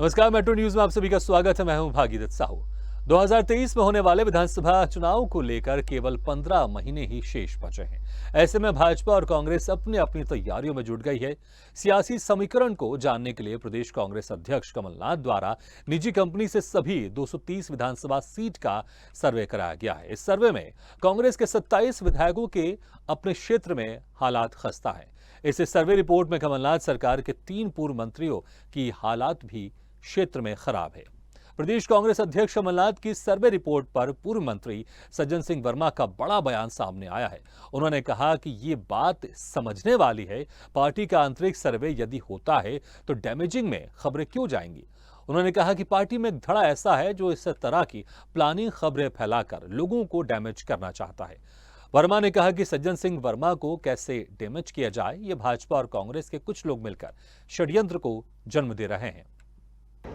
नमस्कार, metro news में आप सभी का स्वागत है। मैं हूं भागीरथ साहू। 2023 में होने वाले विधानसभा चुनाव को लेकर केवल 15 महीने ही शेष बचे हैं। ऐसे में भाजपा और कांग्रेस अपनी अपनी तैयारियों में जुट गई है। सियासी समीकरण को जानने के लिए प्रदेश कांग्रेस अध्यक्ष कमलनाथ द्वारा निजी कंपनी से सभी 230 विधानसभा सीट का सर्वे कराया गया है। इस सर्वे में कांग्रेस के 27 विधायकों के अपने क्षेत्र में हालात खस्ता है। इस सर्वे रिपोर्ट में कमलनाथ सरकार के 3 पूर्व मंत्रियों की हालात भी क्षेत्र में खराब है। प्रदेश कांग्रेस अध्यक्ष कमलनाथ की सर्वे रिपोर्ट पर पूर्व मंत्री सज्जन सिंह वर्मा का बड़ा बयान सामने आया है। उन्होंने कहा कि ये बात समझने वाली है, पार्टी का आंतरिक सर्वे यदि होता है तो डैमेजिंग में खबरें क्यों जाएंगी। उन्होंने कहा कि पार्टी में एक धड़ा ऐसा है जो इस तरह की प्लानिंग खबरें फैलाकर लोगों को डैमेज करना चाहता है। वर्मा ने कहा कि सज्जन सिंह वर्मा को कैसे डैमेज किया जाए, ये भाजपा और कांग्रेस के कुछ लोग मिलकर षड्यंत्र को जन्म दे रहे हैं।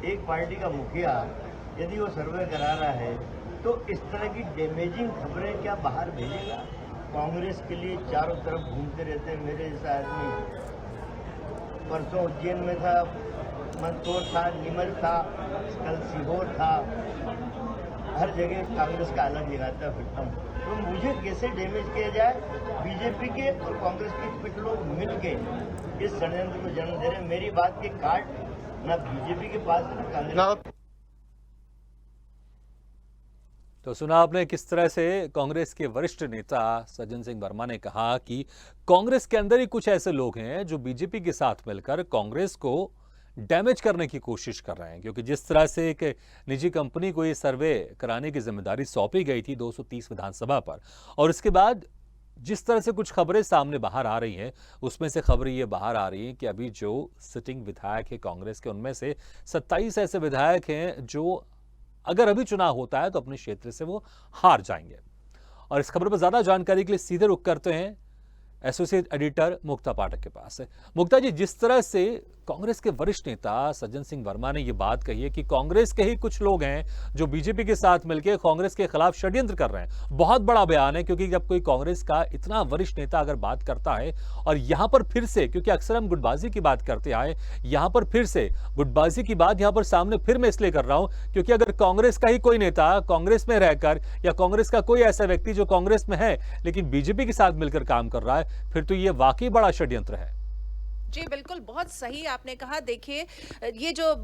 एक पार्टी का मुखिया यदि वो सर्वे करा रहा है तो इस तरह की डैमेजिंग खबरें क्या बाहर भेजेगा? कांग्रेस के लिए चारों तरफ घूमते रहते हैं मेरे जैसा आदमी। परसों उज्जैन में था, मंदसौर था, नीमच था, कल सीहोर था, हर जगह कांग्रेस का अलग लगाता फिरता हूँ। तो मुझे कैसे डैमेज किया जाए? बीजेपी के और कांग्रेस के कुछ लोग मिलकर इस षड्यंत्र को जन्म दे रहे हैं। मेरी बात के काट ना बीजेपी के पास ना कांग्रेस। तो सुना आपने किस तरह से कांग्रेस के वरिष्ठ नेता सज्जन सिंह वर्मा ने कहा कि कांग्रेस के अंदर ही कुछ ऐसे लोग हैं जो बीजेपी के साथ मिलकर कांग्रेस को डैमेज करने की कोशिश कर रहे हैं। क्योंकि जिस तरह से एक निजी कंपनी को ये सर्वे कराने की जिम्मेदारी सौंपी गई थी 230 विधानसभा पर, और इसके बाद जिस तरह से कुछ खबरें सामने बाहर आ रही हैं, उसमें से खबरें ये बाहर आ रही हैं कि अभी जो सिटिंग विधायक है कांग्रेस के, उनमें से 27 ऐसे विधायक हैं जो अगर अभी चुनाव होता है तो अपने क्षेत्र से वो हार जाएंगे। और इस खबर पर ज्यादा जानकारी के लिए सीधे रुख करते हैं एसोसिएट एडिटर मुक्ता पाठक के पास। मुक्ता जी, जिस तरह से कांग्रेस के वरिष्ठ नेता सज्जन सिंह वर्मा ने यह बात कही है कि कांग्रेस के ही कुछ लोग हैं जो बीजेपी के साथ मिलकर कांग्रेस के खिलाफ षड्यंत्र कर रहे हैं, बहुत बड़ा बयान है। क्योंकि जब कोई कांग्रेस का इतना वरिष्ठ नेता अगर बात करता है, और यहां पर फिर से, क्योंकि अक्सर हम गुटबाजी की बात करते आए, यहां पर फिर से गुटबाजी की बात यहां पर सामने फिर मैं इसलिए कर रहा हूं क्योंकि अगर कांग्रेस का ही कोई नेता कांग्रेस में रहकर, या कांग्रेस का कोई ऐसा व्यक्ति जो कांग्रेस में है लेकिन बीजेपी के साथ मिलकर काम कर रहा है, फिर तो ये वाकई बड़ा षड्यंत्र है। जी बिल्कुल, बहुत सही आपने कहा। देखिए, ये जो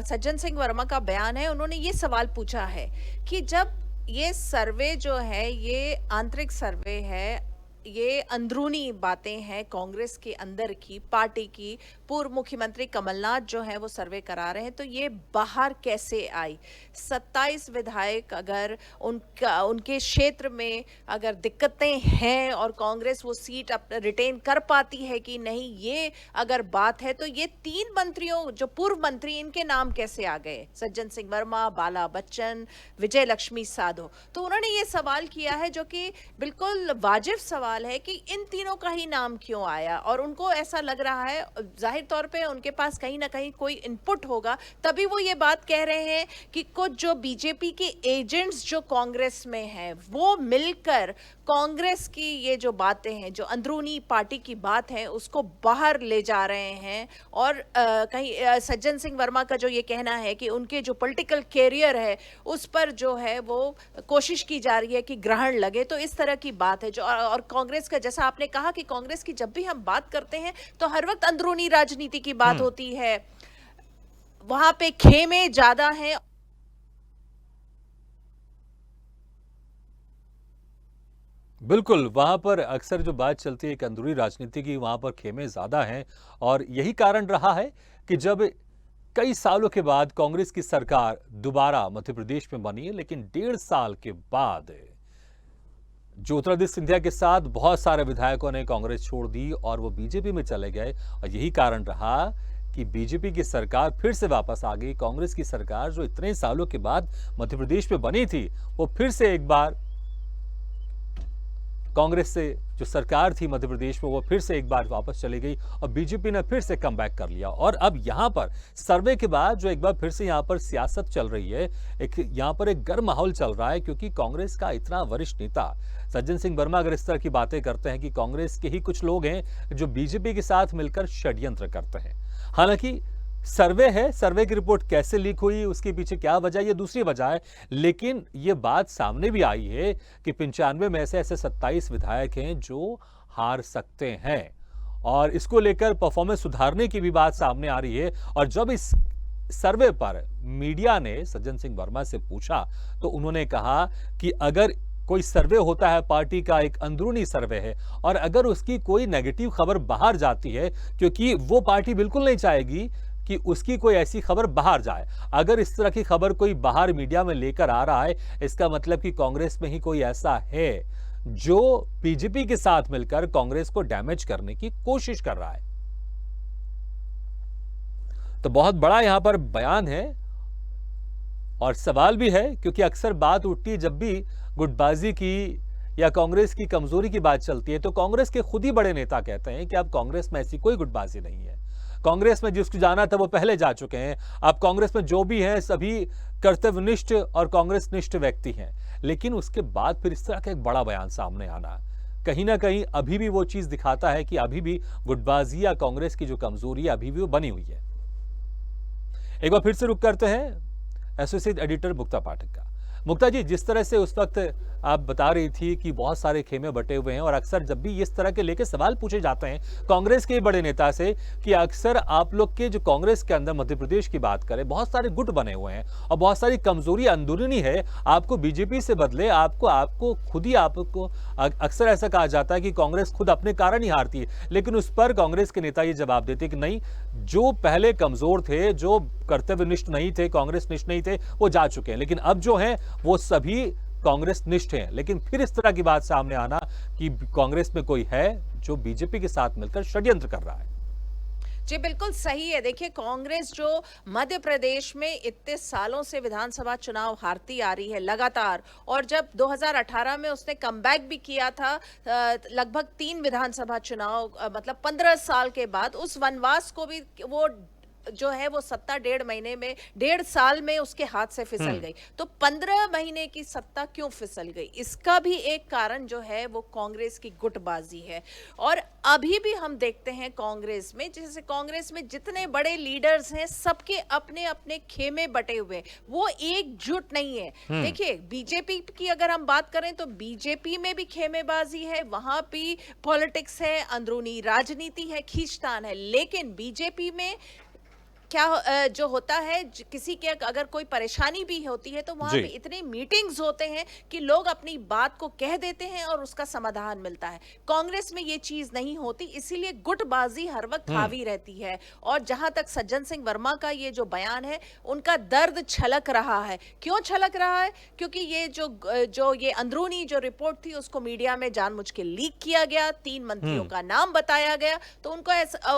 सज्जन सिंह वर्मा का बयान है, उन्होंने ये सवाल पूछा है कि जब ये सर्वे जो है ये आंतरिक सर्वे है, ये अंदरूनी बातें हैं कांग्रेस के अंदर की, पार्टी की, पूर्व मुख्यमंत्री कमलनाथ जो है वो सर्वे करा रहे हैं, तो ये बाहर कैसे आई? 27 विधायक अगर उनके क्षेत्र में अगर दिक्कतें हैं और कांग्रेस वो सीट रिटेन कर पाती है कि नहीं, ये अगर बात है तो ये 3 मंत्रियों, जो पूर्व मंत्री, इनके नाम कैसे आ गए? सज्जन सिंह वर्मा, बाला बच्चन, विजय लक्ष्मी साधो। तो उन्होंने ये सवाल किया है जो कि बिल्कुल वाजिब सवाल है कि इन तीनों का ही नाम क्यों आया। और उनको ऐसा लग रहा है, जाहिर तौर पे उनके पास कहीं ना कहीं कोई इनपुट होगा, तभी वो ये बात कह रहे हैं कि कुछ जो बीजेपी के एजेंट्स जो कांग्रेस में हैं वो मिलकर कांग्रेस की ये जो बातें हैं, जो अंदरूनी पार्टी की बात है, उसको बाहर ले जा रहे हैं। और कहीं सज्जन सिंह वर्मा का जो ये कहना है कि उनके जो पॉलिटिकल कैरियर है उस पर जो है वो कोशिश की जा रही है कि ग्रहण लगे। तो इस तरह की बात है जो, और कांग्रेस का, जैसा आपने कहा कि कांग्रेस की जब भी हम बात करते हैं तो हर वक्त अंदरूनी राजनीति की बात होती है, वहां पे खेमे ज्यादा हैं। बिल्कुल, वहां पर अक्सर जो बात चलती है कि अंदरूनी राजनीति की, वहां पर खेमे ज्यादा हैं। और यही कारण रहा है कि जब कई सालों के बाद कांग्रेस की सरकार दोबारा मध्य प्रदेश में बनी है, लेकिन 1.5 साल के बाद ज्योतिरादित्य सिंधिया के साथ बहुत सारे विधायकों ने कांग्रेस छोड़ दी और वो बीजेपी में चले गए। और यही कारण रहा कि बीजेपी की सरकार फिर से वापस आ गई। कांग्रेस की सरकार जो इतने सालों के बाद मध्य प्रदेश में बनी थी, वो फिर से एक बार कांग्रेस से जो सरकार थी मध्य प्रदेश में, वो फिर से एक बार वापस चली गई और बीजेपी ने फिर से कमबैक कर लिया। और अब यहां पर सर्वे के बाद जो एक बार फिर से यहां पर सियासत चल रही है, यहां पर एक गर्म माहौल चल रहा है, क्योंकि कांग्रेस का इतना वरिष्ठ नेता सज्जन सिंह वर्मा अगर इस तरह की बातें करते हैं कि कांग्रेस के ही कुछ लोग हैं जो बीजेपी के साथ मिलकर षड्यंत्र करते हैं। हालांकि सर्वे है, सर्वे की रिपोर्ट कैसे लीक हुई, उसके पीछे क्या वजह, ये दूसरी वजह है। लेकिन ये बात सामने भी आई है कि 95 में से ऐसे 27 विधायक हैं जो हार सकते हैं, और इसको लेकर परफॉर्मेंस सुधारने की भी बात सामने आ रही है। और जब इस सर्वे पर मीडिया ने सज्जन सिंह वर्मा से पूछा तो उन्होंने कहा कि अगर कोई सर्वे होता है, पार्टी का एक अंदरूनी सर्वे है, और अगर उसकी कोई नेगेटिव खबर बाहर जाती है, क्योंकि वो पार्टी बिल्कुल नहीं चाहेगी कि उसकी कोई ऐसी खबर बाहर जाए। अगर इस तरह की खबर कोई बाहर मीडिया में लेकर आ रहा है, इसका मतलब कि कांग्रेस में ही कोई ऐसा है जो बीजेपी के साथ मिलकर कांग्रेस को डैमेज करने की कोशिश कर रहा है। तो बहुत बड़ा यहां पर बयान है और सवाल भी है, क्योंकि अक्सर बात उठती है जब भी गुटबाजी की या कांग्रेस की कमजोरी की बात चलती है, तो कांग्रेस के खुद ही बड़े नेता कहते हैं कि अब कांग्रेस में ऐसी कोई गुटबाजी नहीं है। कांग्रेस में जिसको जाना था वो पहले जा चुके हैं। अब कांग्रेस में जो भी हैं सभी कर्तव्यनिष्ठ और कांग्रेस निष्ठ व्यक्ति हैं। लेकिन उसके बाद फिर इस तरह का एक बड़ा बयान सामने आना कहीं ना कहीं अभी भी वो चीज दिखाता है कि अभी भी गुटबाजी या कांग्रेस की जो कमजोरी है अभी भी वो बनी हुई है। एक बार फिर से रुक करते हैं एसोसिएट एडिटर मुक्ता पाठक का। मुक्ता जी, जिस तरह से उस वक्त आप बता रही थी कि बहुत सारे खेमे बटे हुए हैं, और अक्सर जब भी इस तरह के लेके सवाल पूछे जाते हैं कांग्रेस के बड़े नेता से कि अक्सर आप लोग के जो कांग्रेस के अंदर मध्य प्रदेश की बात करें, बहुत सारे गुट बने हुए हैं और बहुत सारी कमजोरी अंदरूनी है, आपको बीजेपी से बदले आपको खुद ही आपको अक्सर ऐसा कहा जाता है कि कांग्रेस खुद अपने कारण ही हारती है। लेकिन उस पर कांग्रेस के नेता ये जवाब देते कि नहीं, जो पहले कमजोर थे, जो कर्तव्यनिष्ठ नहीं थे, कांग्रेस निष्ठ नहीं थे, वो जा चुके हैं, लेकिन अब जो हैं वो सभी कांग्रेस निष्ठ हैं। लेकिन फिर इस तरह की बात सामने आना कि कांग्रेस में कोई है जो बीजेपी के साथ मिलकर षड्यंत्र कर रहा है। जी बिल्कुल सही है। देखिए, कांग्रेस जो मध्य प्रदेश में इतने सालों से विधानसभा चुनाव हारती आ रही है लगातार, और जब 2018 में उसने कमबैक भी किया था लगभग 3 विधानसभा चुनाव, मतलब 15 साल के बाद, उस वनवास को भी वो जो है वो सत्ता 1.5 साल में उसके हाथ से फिसल गई। तो 15 महीने की सत्ता क्यों फिसल गई, इसका भी एक कारण जो है वो कांग्रेस की गुटबाजी है। और अभी भी हम देखते हैं कांग्रेस में, जैसे कांग्रेस में जितने बड़े लीडर्स हैं सबके अपने अपने खेमे बटे हुए, वो एकजुट नहीं है। देखिए, बीजेपी की अगर हम बात करें तो बीजेपी में भी खेमेबाजी है, वहां भी पॉलिटिक्स है, अंदरूनी राजनीति है, खींचतान है। लेकिन बीजेपी में क्या जो होता है, किसी के अगर कोई परेशानी भी होती है तो वहां पे इतने मीटिंग्स होते हैं कि लोग अपनी बात को कह देते हैं और उसका समाधान मिलता है। कांग्रेस में ये चीज नहीं होती, इसीलिए गुटबाजी हर वक्त हावी रहती है। और जहां तक सज्जन सिंह वर्मा का ये जो बयान है, उनका दर्द छलक रहा है। क्यों छलक रहा है? क्योंकि ये जो ये अंदरूनी जो रिपोर्ट थी उसको मीडिया में जानबूझ के लीक किया गया, 3 मंत्रियों का नाम बताया गया, तो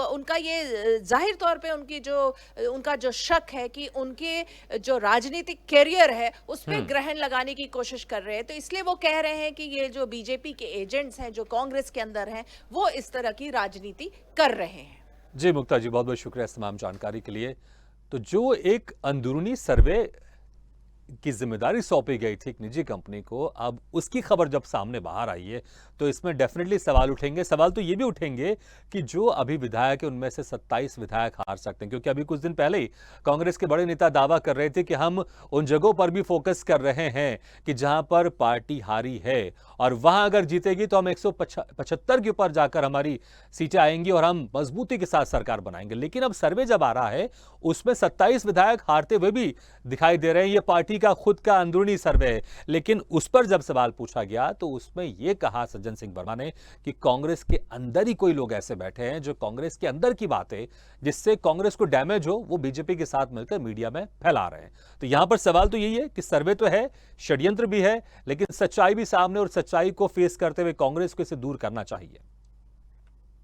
उनका ये जाहिर तौर पे उनका जो शक है कि उनके जो राजनीतिक करियर है उस पर ग्रहण लगाने की कोशिश कर रहे हैं। तो इसलिए वो कह रहे हैं कि ये जो बीजेपी के एजेंट्स हैं जो कांग्रेस के अंदर हैं वो इस तरह की राजनीति कर रहे हैं। जी मुक्ता जी, बहुत बहुत शुक्रिया इस तमाम जानकारी के लिए। तो जो एक अंदरूनी सर्वे की जिम्मेदारी सौंपी गई थी एक निजी कंपनी को, अब उसकी खबर जब सामने बाहर आई है तो इसमें डेफिनेटली सवाल उठेंगे। सवाल तो ये भी उठेंगे कि जो अभी विधायक है उनमें से 27 विधायक हार सकते हैं, क्योंकि अभी कुछ दिन पहले ही कांग्रेस के बड़े नेता दावा कर रहे थे कि हम उन जगहों पर भी फोकस कर रहे हैं कि जहां पर पार्टी हारी है, और वहां अगर जीतेगी तो हम 175 के ऊपर जाकर हमारी सीटें आएंगी और हम मजबूती के साथ सरकार बनाएंगे। लेकिन अब सर्वे जब आ रहा है उसमें 27 विधायक हारते हुए भी दिखाई दे रहे हैं। ये पार्टी का खुद का अंदरूनी सर्वे है। लेकिन उस पर जब सवाल पूछा गया तो उसमें यह कहा सज्जन सिंह वर्मा ने कि कांग्रेस के अंदर ही कोई लोग ऐसे बैठे हैं जो कांग्रेस के अंदर की बातें जिससे कांग्रेस को डैमेज हो वो बीजेपी के साथ मिलकर मीडिया में फैला रहे हैं। तो यहां पर सवाल तो यही है कि सर्वे तो है, षड्यंत्र भी है, लेकिन सच्चाई भी सामने, और सच्चाई को फेस करते हुए कांग्रेस को इसे दूर करना चाहिए।